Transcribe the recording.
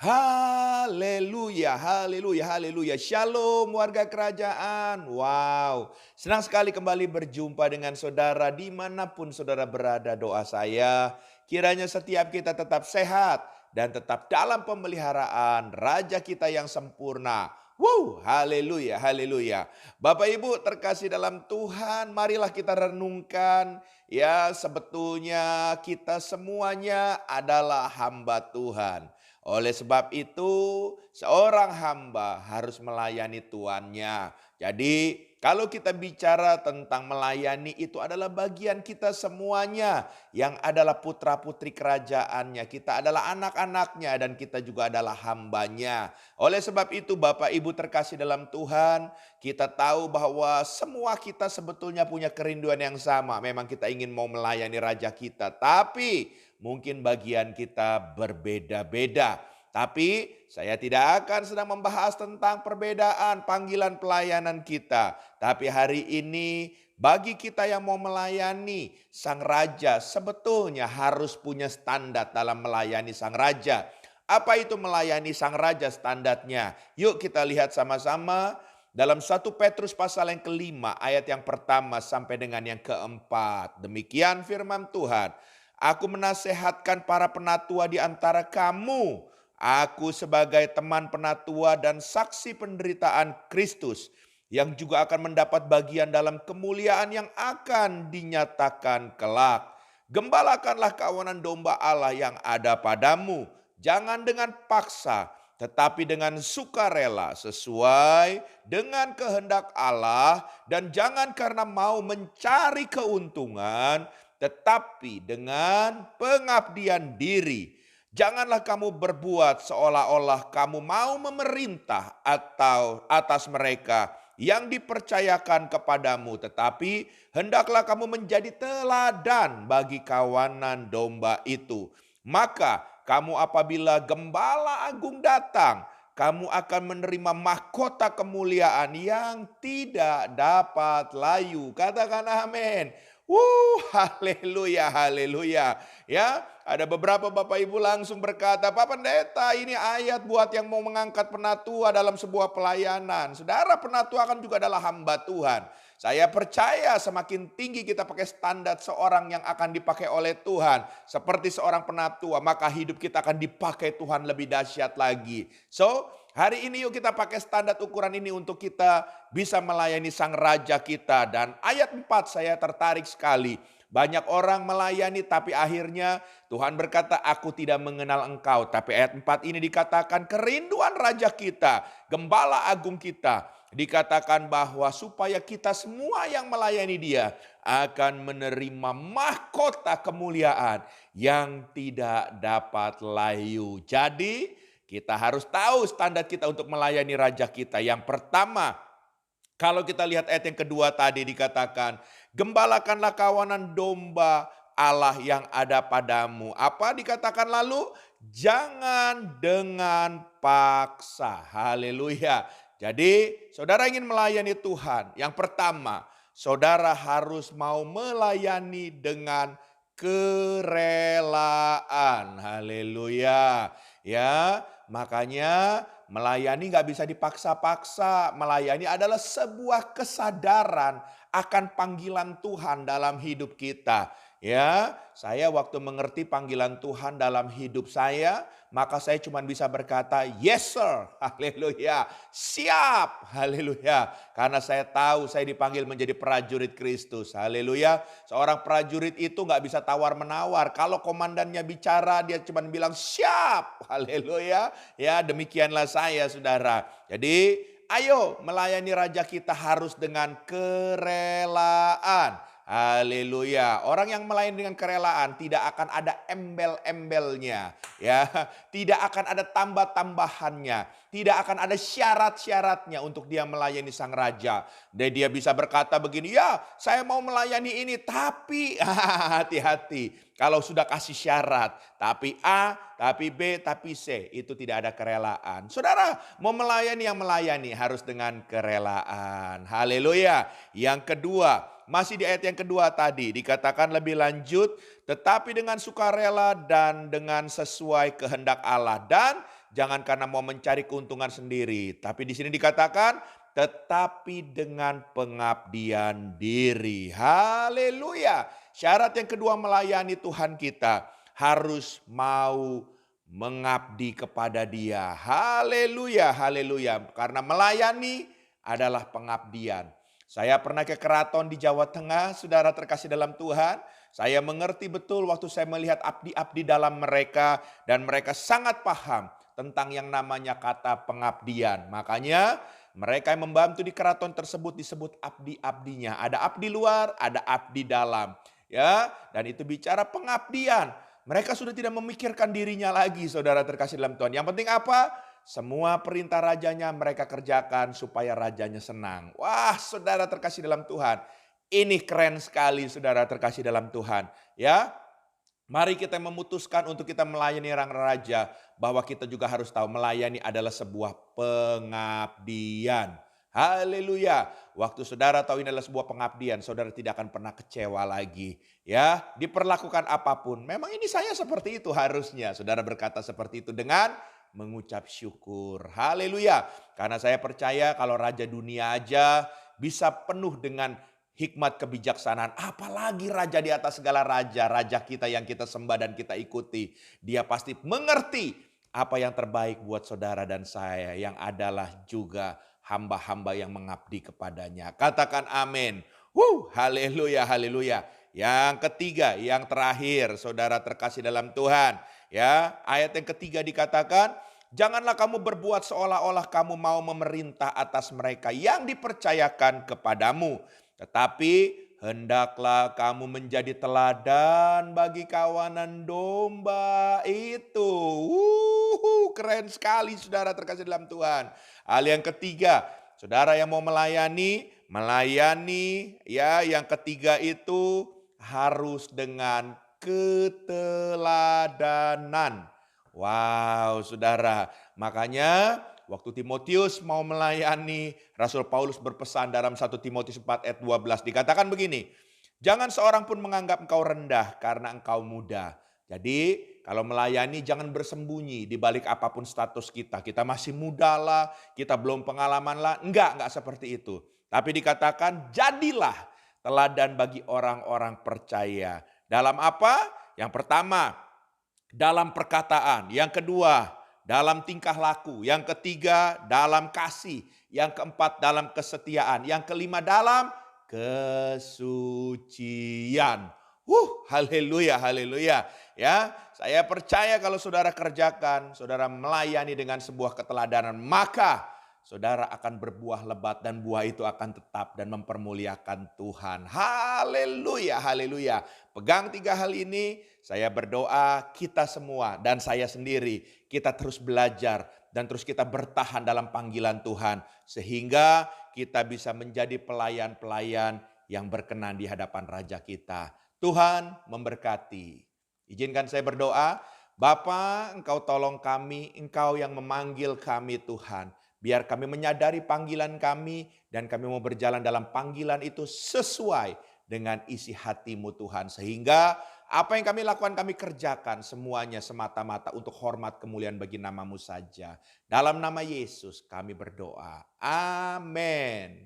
Haleluya, haleluya, haleluya. Shalom warga kerajaan. Wow, senang sekali kembali berjumpa dengan saudara dimanapun saudara berada. Doa saya, kiranya setiap kita tetap sehat dan tetap dalam pemeliharaan Raja kita yang sempurna. Wow, haleluya, haleluya. Bapak Ibu terkasih dalam Tuhan, marilah kita renungkan. Ya, sebetulnya kita semuanya adalah hamba Tuhan. Oleh sebab itu, seorang hamba harus melayani tuannya. Jadi, kalau kita bicara tentang melayani, itu adalah bagian kita semuanya yang adalah putra-putri kerajaannya. Kita adalah anak-anaknya dan kita juga adalah hambanya. Oleh sebab itu, Bapak Ibu terkasih dalam Tuhan, kita tahu bahwa semua kita sebetulnya punya kerinduan yang sama. Memang kita ingin mau melayani Raja kita, tapi mungkin bagian kita berbeda-beda. Tapi saya tidak akan sedang membahas tentang perbedaan panggilan pelayanan kita. Tapi hari ini bagi kita yang mau melayani Sang Raja sebetulnya harus punya standar dalam melayani Sang Raja. Apa itu melayani Sang Raja standarnya? Yuk kita lihat sama-sama dalam 1 Petrus pasal yang kelima ayat yang pertama sampai dengan yang keempat. Demikian firman Tuhan. Aku menasehatkan para penatua di antara kamu. Aku sebagai teman penatua dan saksi penderitaan Kristus yang juga akan mendapat bagian dalam kemuliaan yang akan dinyatakan kelak. Gembalakanlah kawanan domba Allah yang ada padamu. Jangan dengan paksa, tetapi dengan sukarela sesuai dengan kehendak Allah, dan jangan karena mau mencari keuntungan, tetapi dengan pengabdian diri. Janganlah kamu berbuat seolah-olah kamu mau memerintah atau atas mereka yang dipercayakan kepadamu, tetapi hendaklah kamu menjadi teladan bagi kawanan domba itu. Maka kamu apabila gembala agung datang, kamu akan menerima mahkota kemuliaan yang tidak dapat layu. Katakan amin. Haleluya, haleluya. Ya, ada beberapa Bapak Ibu langsung berkata, Pak Pendeta, ini ayat buat yang mau mengangkat penatua dalam sebuah pelayanan. Saudara, penatua kan juga adalah hamba Tuhan. Saya percaya semakin tinggi kita pakai standar seorang yang akan dipakai oleh Tuhan, seperti seorang penatua, maka hidup kita akan dipakai Tuhan lebih dahsyat lagi. So, hari ini yuk kita pakai standar ukuran ini untuk kita bisa melayani Sang Raja kita. Dan ayat 4 saya tertarik sekali. Banyak orang melayani tapi akhirnya Tuhan berkata, aku tidak mengenal engkau. Tapi ayat 4 ini dikatakan kerinduan Raja kita, Gembala Agung kita. Dikatakan bahwa supaya kita semua yang melayani Dia akan menerima mahkota kemuliaan yang tidak dapat layu. Jadi kita harus tahu standar kita untuk melayani Raja kita. Yang pertama, kalau kita lihat ayat yang kedua tadi dikatakan, gembalakanlah kawanan domba Allah yang ada padamu. Apa dikatakan lalu? Jangan dengan paksa. Haleluya. Jadi saudara ingin melayani Tuhan. Yang pertama, saudara harus mau melayani dengan kerelaan. Haleluya. Ya, makanya melayani gak bisa dipaksa-paksa. Melayani adalah sebuah kesadaran akan panggilan Tuhan dalam hidup kita. Ya, saya waktu mengerti panggilan Tuhan dalam hidup saya, maka saya cuma bisa berkata, yes sir, haleluya, siap, haleluya. Karena saya tahu saya dipanggil menjadi prajurit Kristus, haleluya. Seorang prajurit itu gak bisa tawar-menawar. Kalau komandannya bicara, dia cuma bilang siap, haleluya. Ya, demikianlah saya saudara. Jadi ayo melayani Raja kita harus dengan kerelaan. Haleluya. Orang yang melayani dengan kerelaan tidak akan ada embel-embelnya, ya. Tidak akan ada tambah-tambahannya, tidak akan ada syarat-syaratnya untuk dia melayani Sang Raja. Dan dia bisa berkata begini, "Ya, saya mau melayani ini, tapi hati-hati. Kalau sudah kasih syarat, tapi A, tapi B, tapi C, itu tidak ada kerelaan." Saudara, mau melayani yang melayani harus dengan kerelaan. Haleluya. Yang kedua, masih di ayat yang kedua tadi dikatakan lebih lanjut, tetapi dengan sukarela dan dengan sesuai kehendak Allah. Dan jangan karena mau mencari keuntungan sendiri. Tapi di sini dikatakan, tetapi dengan pengabdian diri. Haleluya. Syarat yang kedua melayani Tuhan kita, harus mau mengabdi kepada Dia. Haleluya, haleluya. Karena melayani adalah pengabdian. Saya pernah ke keraton di Jawa Tengah, saudara terkasih dalam Tuhan. Saya mengerti betul waktu saya melihat abdi-abdi dalam mereka, dan mereka sangat paham tentang yang namanya kata pengabdian. Makanya mereka yang membantu di keraton tersebut disebut abdi-abdinya. Ada abdi luar, ada abdi dalam. Ya, dan itu bicara pengabdian. Mereka sudah tidak memikirkan dirinya lagi, saudara terkasih dalam Tuhan. Yang penting apa? Semua perintah rajanya mereka kerjakan supaya rajanya senang. Wah, saudara terkasih dalam Tuhan. Ini keren sekali, saudara terkasih dalam Tuhan. Ya, mari kita memutuskan untuk kita melayani orang raja, bahwa kita juga harus tahu melayani adalah sebuah pengabdian. Haleluya. Waktu saudara tahu ini adalah sebuah pengabdian, saudara tidak akan pernah kecewa lagi. Ya, diperlakukan apapun. Memang ini saya seperti itu harusnya. Saudara berkata seperti itu dengan mengucap syukur. Haleluya. Karena saya percaya kalau raja dunia aja bisa penuh dengan hikmat kebijaksanaan. Apalagi raja di atas segala raja. Raja kita yang kita sembah dan kita ikuti. Dia pasti mengerti apa yang terbaik buat saudara dan saya. Yang adalah juga hamba-hamba yang mengabdi kepadanya. Katakan amin. Haleluya, haleluya. Yang ketiga, yang terakhir, saudara terkasih dalam Tuhan. Ya, ayat yang ketiga dikatakan, janganlah kamu berbuat seolah-olah kamu mau memerintah atas mereka yang dipercayakan kepadamu. Tetapi hendaklah kamu menjadi teladan bagi kawanan domba itu. Keren sekali saudara terkasih dalam Tuhan. Hal yang ketiga, saudara yang mau melayani ya, yang ketiga itu harus dengan keteladanan. Wow, saudara. Makanya waktu Timotius mau melayani, Rasul Paulus berpesan dalam 1 Timotius 4 ayat 12 dikatakan begini, jangan seorang pun menganggap engkau rendah karena engkau muda. Jadi kalau melayani jangan bersembunyi di balik apapun status kita. Kita masih muda lah, kita belum pengalaman lah. Enggak seperti itu. Tapi dikatakan jadilah teladan bagi orang-orang percaya. Dalam apa? Yang pertama, dalam perkataan. Yang kedua, dalam tingkah laku. Yang ketiga, dalam kasih. Yang keempat, dalam kesetiaan. Yang kelima, dalam kesucian. Haleluya, haleluya. Ya, saya percaya kalau saudara kerjakan, saudara melayani dengan sebuah keteladanan, maka saudara akan berbuah lebat dan buah itu akan tetap dan mempermuliakan Tuhan. Haleluya, haleluya. Pegang 3 hal ini, saya berdoa kita semua dan saya sendiri, kita terus belajar dan terus kita bertahan dalam panggilan Tuhan. Sehingga kita bisa menjadi pelayan-pelayan yang berkenan di hadapan Raja kita. Tuhan memberkati. Izinkan saya berdoa, Bapa, Engkau tolong kami, Engkau yang memanggil kami Tuhan. Biar kami menyadari panggilan kami dan kami mau berjalan dalam panggilan itu sesuai dengan isi hati-Mu Tuhan. Sehingga apa yang kami lakukan kami kerjakan semuanya semata-mata untuk hormat kemuliaan bagi nama-Mu saja. Dalam nama Yesus kami berdoa. Amin.